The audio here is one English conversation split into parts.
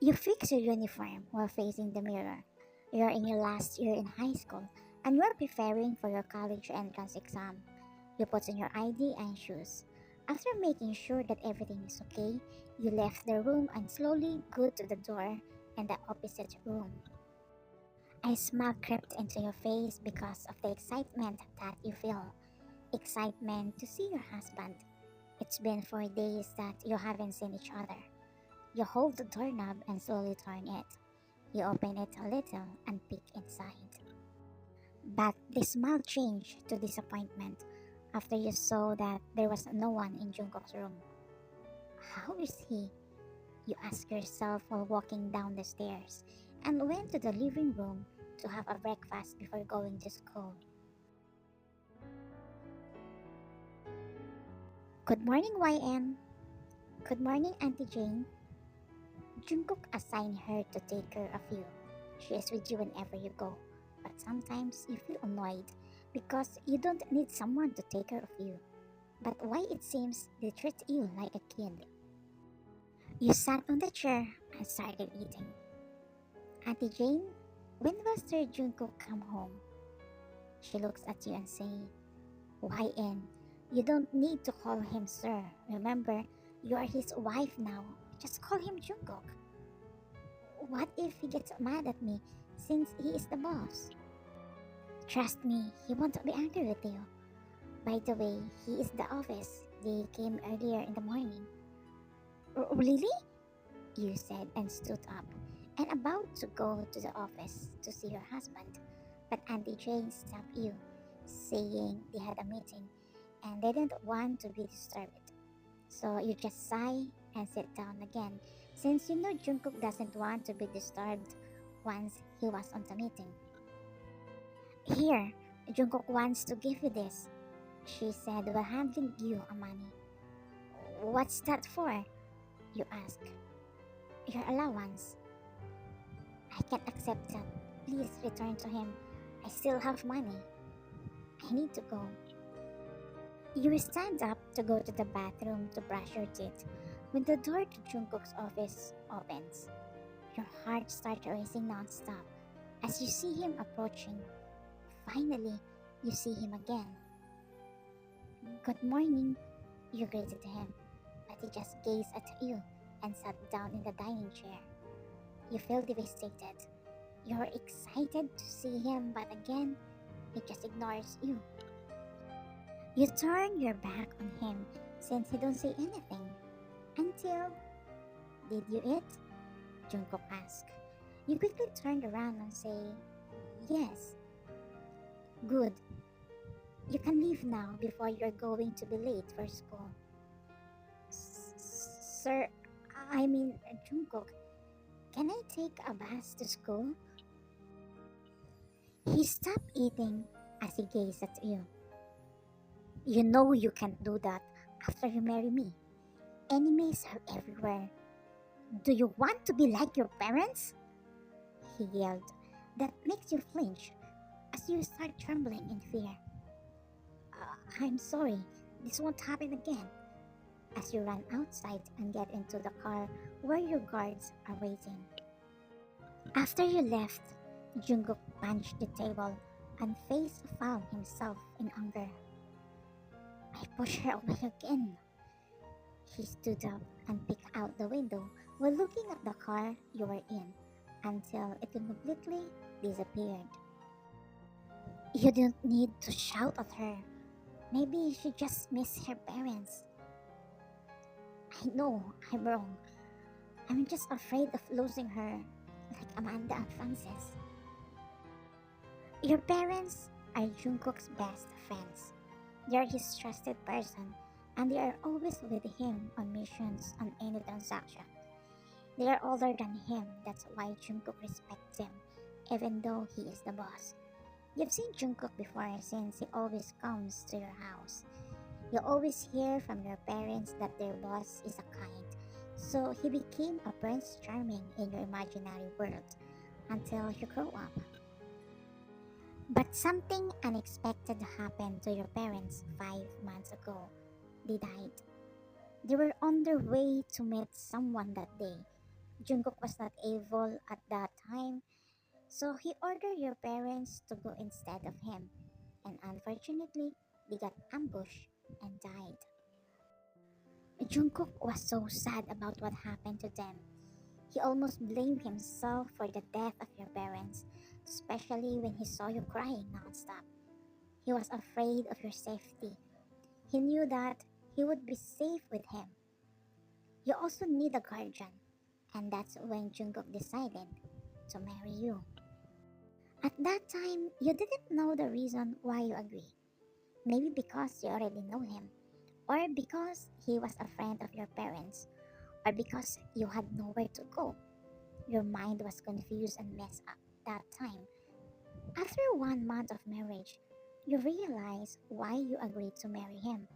You fix your uniform while facing the mirror. You're in your last year in high school and you're preparing for your college entrance exam. You put on your ID and shoes. After making sure that everything is okay, you left the room and slowly go to the door in the opposite room. A smile crept into your face because of the excitement that you feel. Excitement to see your husband. It's been 4 days that you haven't seen each other. You hold the doorknob and slowly turn it. You open it a little and peek inside. But the smile changed to disappointment after you saw that there was no one in Jungkook's room. How is he? You ask yourself while walking down the stairs and went to the living room to have a breakfast before going to school. Good morning, YN. Good morning, Auntie Jane. Jungkook assigned her to take care of you. She is with you whenever you go, but sometimes you feel annoyed because you don't need someone to take care of you. But why it seems they treat you like a kid? You sat on the chair and started eating. Auntie Jane, when will Sir Jungkook come home? She looks at you and say, YN, you don't need to call him sir. Remember, you are his wife now. Just call him Jungkook. What if he gets mad at me since he is the boss? Trust me, he won't be angry with you. By the way, he is the office. They came earlier in the morning. Really? You said and stood up and about to go to the office to see your husband. But Auntie Jane stopped you, saying they had a meeting and they didn't want to be disturbed. So you just sigh and sit down again since you know Jungkook doesn't want to be disturbed once he was on the meeting. Here, Jungkook wants to give you this, she said while handing you a money. What's that for? You ask. Your allowance. I can't accept that. Please return to him. I still have money. I need to go. You stand up to go to the bathroom to brush your teeth when the door to Jungkook's office opens. Your heart starts racing non-stop as you see him approaching. Finally, you see him again. Good morning, you greeted him, but he just gazed at you and sat down in the dining chair. You feel devastated. You're excited to see him, but again, he just ignores you. You turn your back on him since he don't say anything. Until, did you eat? Jungkook asked. You quickly turned around and say, yes. Good. You can leave now before you're going to be late for school. Sir, I mean Jungkook, can I take a bus to school? He stopped eating as he gazed at you. You know you can't do that after you marry me. Enemies are everywhere. Do you want to be like your parents? He yelled. That makes you flinch as you start trembling in fear. I'm sorry, this won't happen again. As you run outside and get into the car where your guards are waiting. After you left, Jungkook punched the table and face found himself in anger. I pushed her away again. He stood up and peeked out the window while looking at the car you were in until it completely disappeared. You don't need to shout at her. Maybe she just missed her parents. I know I'm wrong. I'm just afraid of losing her, like Amanda and Francis. Your parents are Jungkook's best friends. They're his trusted person, and they are always with him on missions on any transaction. They are older than him, that's why Jungkook respects him, even though he is the boss. You've seen Jungkook before since he always comes to your house. You always hear from your parents that their boss is a kind, so he became a Prince Charming in your imaginary world until you grow up. But something unexpected happened to your parents 5 months ago. They died. They were on their way to meet someone that day, Jungkook was not able at that time, so he ordered your parents to go instead of him, and unfortunately, they got ambushed and died. Jungkook was so sad about what happened to them. He almost blamed himself for the death of your parents, especially when he saw you crying nonstop. He was afraid of your safety. He knew that he would be safe with him. You also need a guardian, and that's when Jungkook decided to marry you. At that time, you didn't know the reason why you agreed. Maybe because you already know him, or because he was a friend of your parents, or because you had nowhere to go. Your mind was confused and messed up that time. After 1 month of marriage, you realize why you agreed to marry him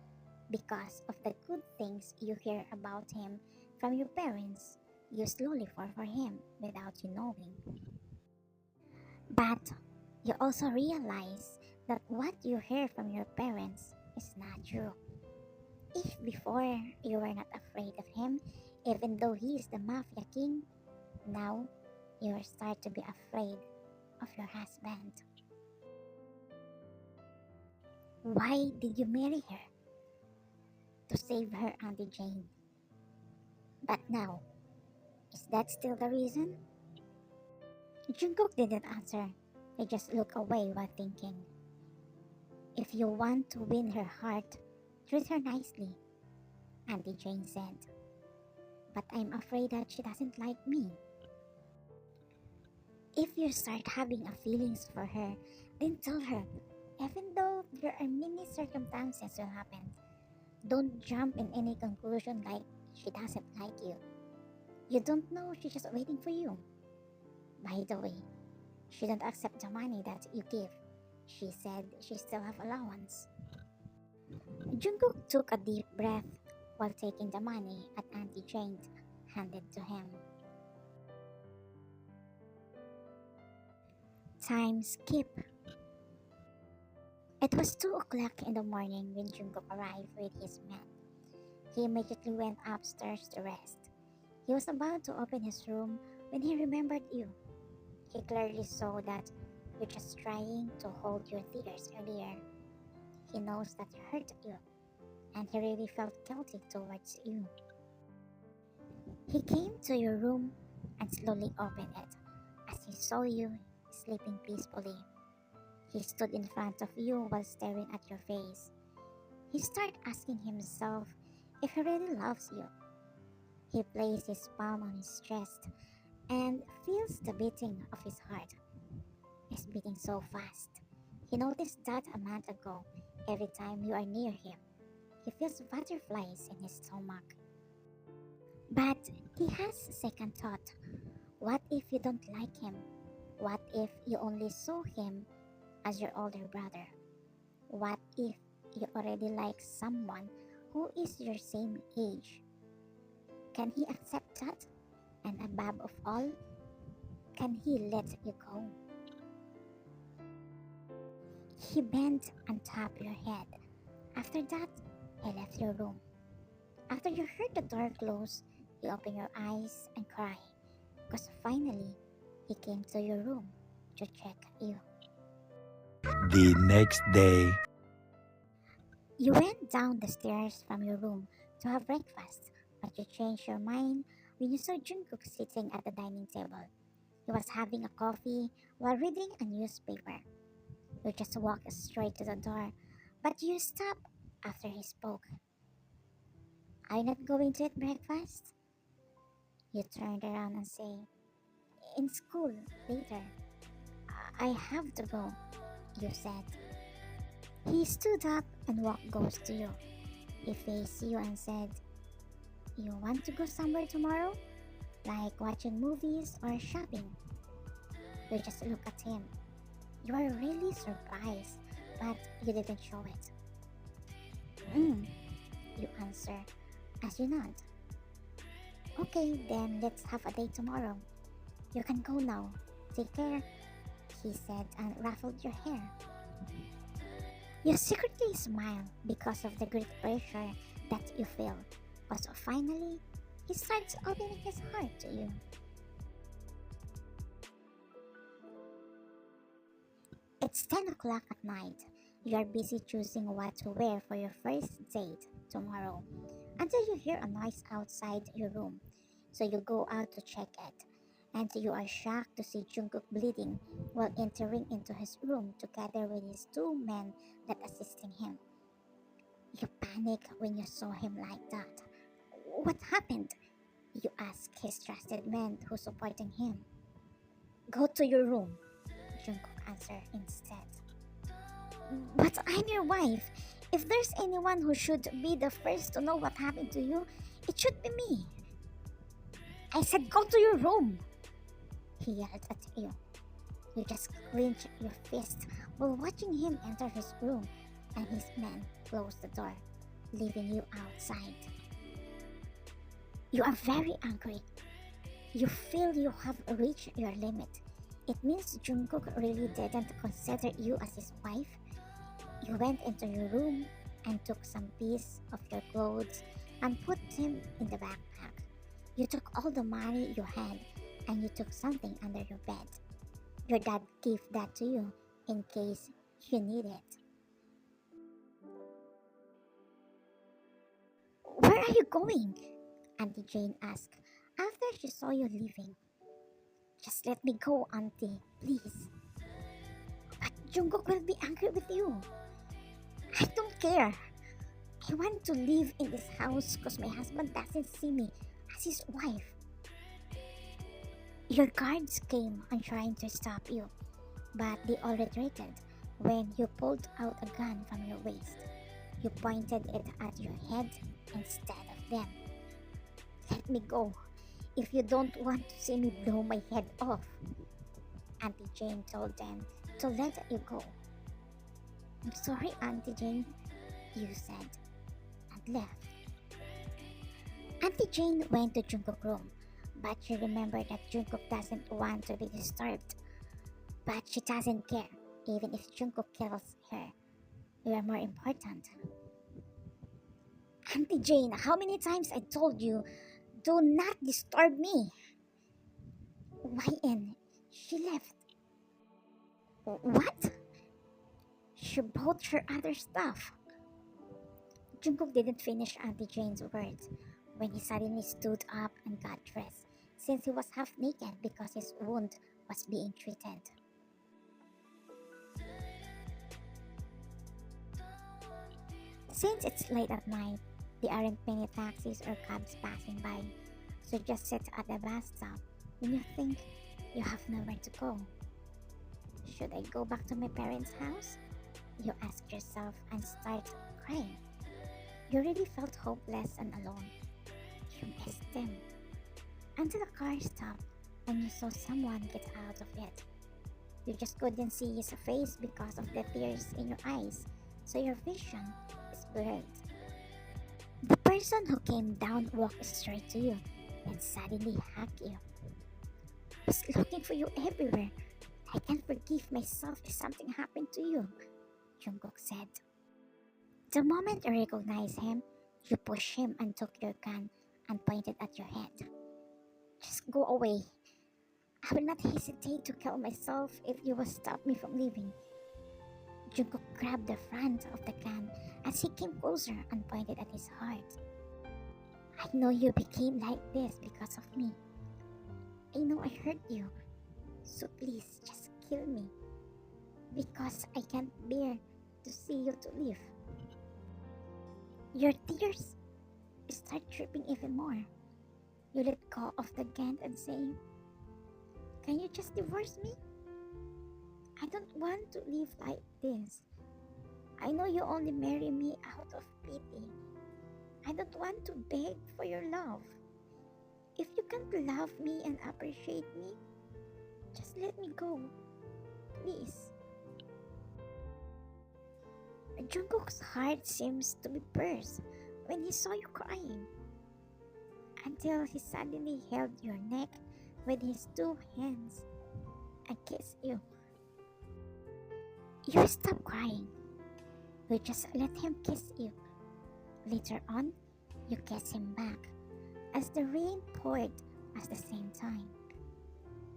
because of the good things you hear about him from your parents. You slowly fall for him without you knowing. But you also realize that what you hear from your parents is not true. If before you were not afraid of him, even though he is the Mafia King, now you start to be afraid of your husband. Why did you marry her? To save her, Auntie Jane. But now, is that still the reason? Jungkook didn't answer. He just looked away while thinking. If you want to win her heart, treat her nicely, Auntie Jane said. But I'm afraid that she doesn't like me. If you start having a feelings for her, then tell her, even though there are many circumstances will happen. Don't jump in any conclusion like she doesn't like you. You don't know she's just waiting for you. By the way, she don't accept the money that you give. She said she still have allowance. Jungkook took a deep breath while taking the money at Auntie Jane handed to him. Time skip. It was 2 o'clock in the morning when Jungkook arrived with his men. He immediately went upstairs to rest. He was about to open his room when he remembered you. He clearly saw that you're just trying to hold your tears earlier. He knows that he hurt you, and he really felt guilty towards you. He came to your room and slowly opened it as he saw you sleeping peacefully. He stood in front of you while staring at your face. He started asking himself if he really loves you. He placed his palm on his chest and feels the beating of his heart. It's beating so fast. He noticed that a month ago, every time you are near him, he feels butterflies in his stomach. But he has a second thought. What if you don't like him? What if you only saw him as your older brother? What if you already like someone who is your same age? Can he accept that? And above of all, can he let you go? He bent and tapped your head. After that, he left your room. After you heard the door close, you opened your eyes and cried, because finally, he came to your room to check you. The next day. You went down the stairs from your room to have breakfast, but you changed your mind when you saw Jungkook sitting at the dining table. He was having a coffee while reading a newspaper. You just walked straight to the door, but you stopped after he spoke. Are you not going to eat breakfast? You turned around and said, in school, later. I have to go, you said. He stood up and walked close to you. He faced you and said, you want to go somewhere tomorrow? Like watching movies or shopping? You just look at him. You are really surprised, but you didn't show it. You answer as you nod. Okay, then let's have a date tomorrow. You can go now. Take care, he said and ruffled your hair. You secretly smile because of the great pressure that you feel, but finally, he starts opening his heart to you. It's 10 o'clock at night. You are busy choosing what to wear for your first date tomorrow until you hear a noise outside your room. So you go out to check it, and you are shocked to see Jungkook bleeding while entering into his room together with his two men that assisting him. You panic when you saw him like that. What happened? You ask his trusted men who supporting him. Go to your room, Jungkook answered instead. But I'm your wife. If there's anyone who should be the first to know what happened to you, it should be me. I said go to your room, he yelled at you. You just clench your fist while watching him enter his room and his men close the door, leaving you outside. You are very angry. You feel you have reached your limit. It means Jungkook really didn't consider you as his wife. You went into your room and took some piece of your clothes and put them in the backpack. You took all the money you had and you took something under your bed. Your dad gave that to you in case you need it. Where are you going? Auntie Jane asked after she saw you leaving. Just let me go, Auntie, please. But Jungkook will be angry with you. I don't care. I want to live in this house because my husband doesn't see me as his wife. Your guards came and trying to stop you, but they all retreated when you pulled out a gun from your waist. You pointed it at your head instead of them. Let me go if you don't want to see me blow my head off. Auntie Jane told them to let you go. I'm sorry, Auntie Jane, you said, and left. Auntie Jane went to Jungkook's room, but she remembered that Jungkook doesn't want to be disturbed. But she doesn't care, even if Jungkook kills her. You are more important. Auntie Jane, how many times I told you, do not disturb me? YN, she left. What? She brought her other stuff. Jungkook didn't finish Auntie Jane's words when he suddenly stood up and got dressed, since he was half naked because his wound was being treated. Since it's late at night, there aren't many taxis or cabs passing by, so just sit at the bus stop when you think you have nowhere to go. Should I go back to my parents' house? You ask yourself and start crying. You really felt hopeless and alone. You missed them. Until the car stopped and you saw someone get out of it. You just couldn't see his face because of the tears in your eyes, so your vision is blurred. The person who came down walked straight to you and suddenly hugged you. I was looking for you everywhere. I can't forgive myself if something happened to you, Jungkook said. The moment you recognized him, you pushed him and took your gun and pointed at your head. Just go away. I will not hesitate to kill myself if you will stop me from leaving. Jungkook grabbed the front of the gun as he came closer and pointed at his heart. I know you became like this because of me. I know I hurt you. So please just kill me. Because I can't bear to see you to live. Your tears start dripping even more. You let go of the gun and say, can you just divorce me? I don't want to live like this. I know you only marry me out of pity. I don't want to beg for your love. If you can't love me and appreciate me, just let me go. Please. Jungkook's heart seems to be burst when he saw you crying, until he suddenly held your neck with his two hands and kissed you. You stop crying. You just let him kiss you. Later on, you kiss him back, as the rain poured at the same time.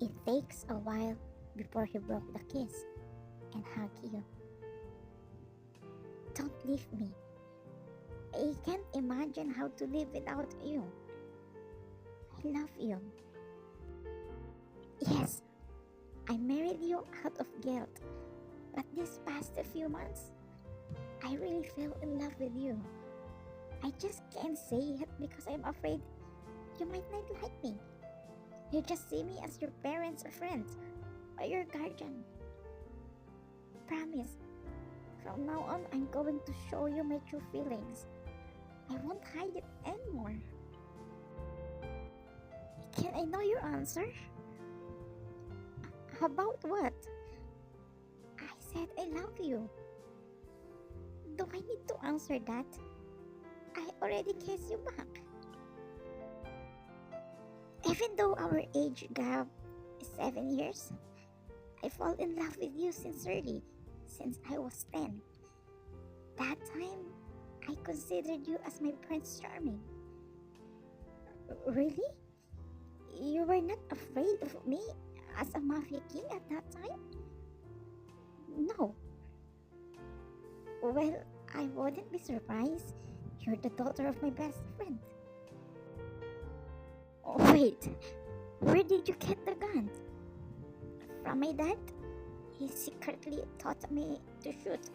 It takes a while before he broke the kiss and hugged you. Don't leave me. I can't imagine how to live without you. I love you. Yes, I married you out of guilt, but these past few months, I really fell in love with you. I just can't say it because I'm afraid you might not like me. You just see me as your parents' friend or your guardian. Promise, from now on, I'm going to show you my true feelings. I won't hide it anymore. Can I know your answer? About what? I said I love you. Do I need to answer that? I already kissed you back. Even though our age gap is 7 years, I fall in love with you sincerely since I was 10. That time, I considered you as my Prince Charming. Really? You were not afraid of me as a Mafia King at that time? No. Well, I wouldn't be surprised. You're the daughter of my best friend. Wait, where did you get the gun? From my dad? He secretly taught me to shoot,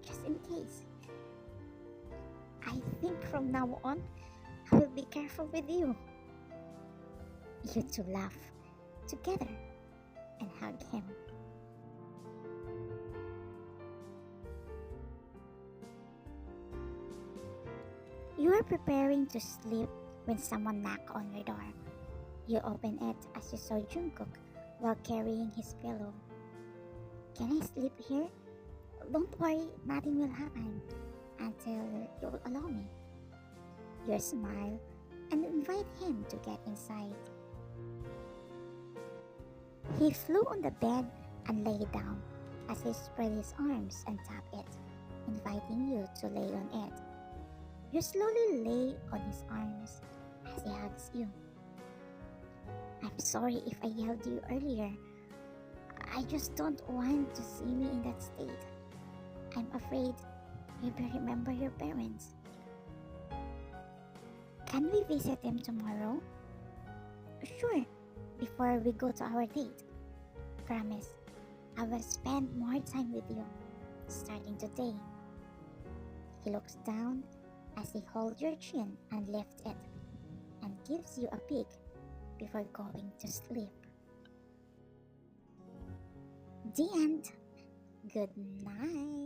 just in case. I think from now on, I will be careful with you. You two laugh together and hug him. You are preparing to sleep when someone knocks on your door. You open it as you saw Jungkook while carrying his pillow. Can I sleep here? Don't worry, nothing will happen until you will allow me. You smile and invite him to get inside. He flew on the bed and lay down as he spread his arms and tapped it, inviting you to lay on it. You slowly lay on his arms as he hugs you. I'm sorry if I yelled you earlier. I just don't want to see me in that state. I'm afraid you will remember your parents. Can we visit them tomorrow? Sure, before we go to our date. Promise, I will spend more time with you, starting today. He looks down as he holds your chin and lifts it, and gives you a peek before going to sleep. The end. Good night.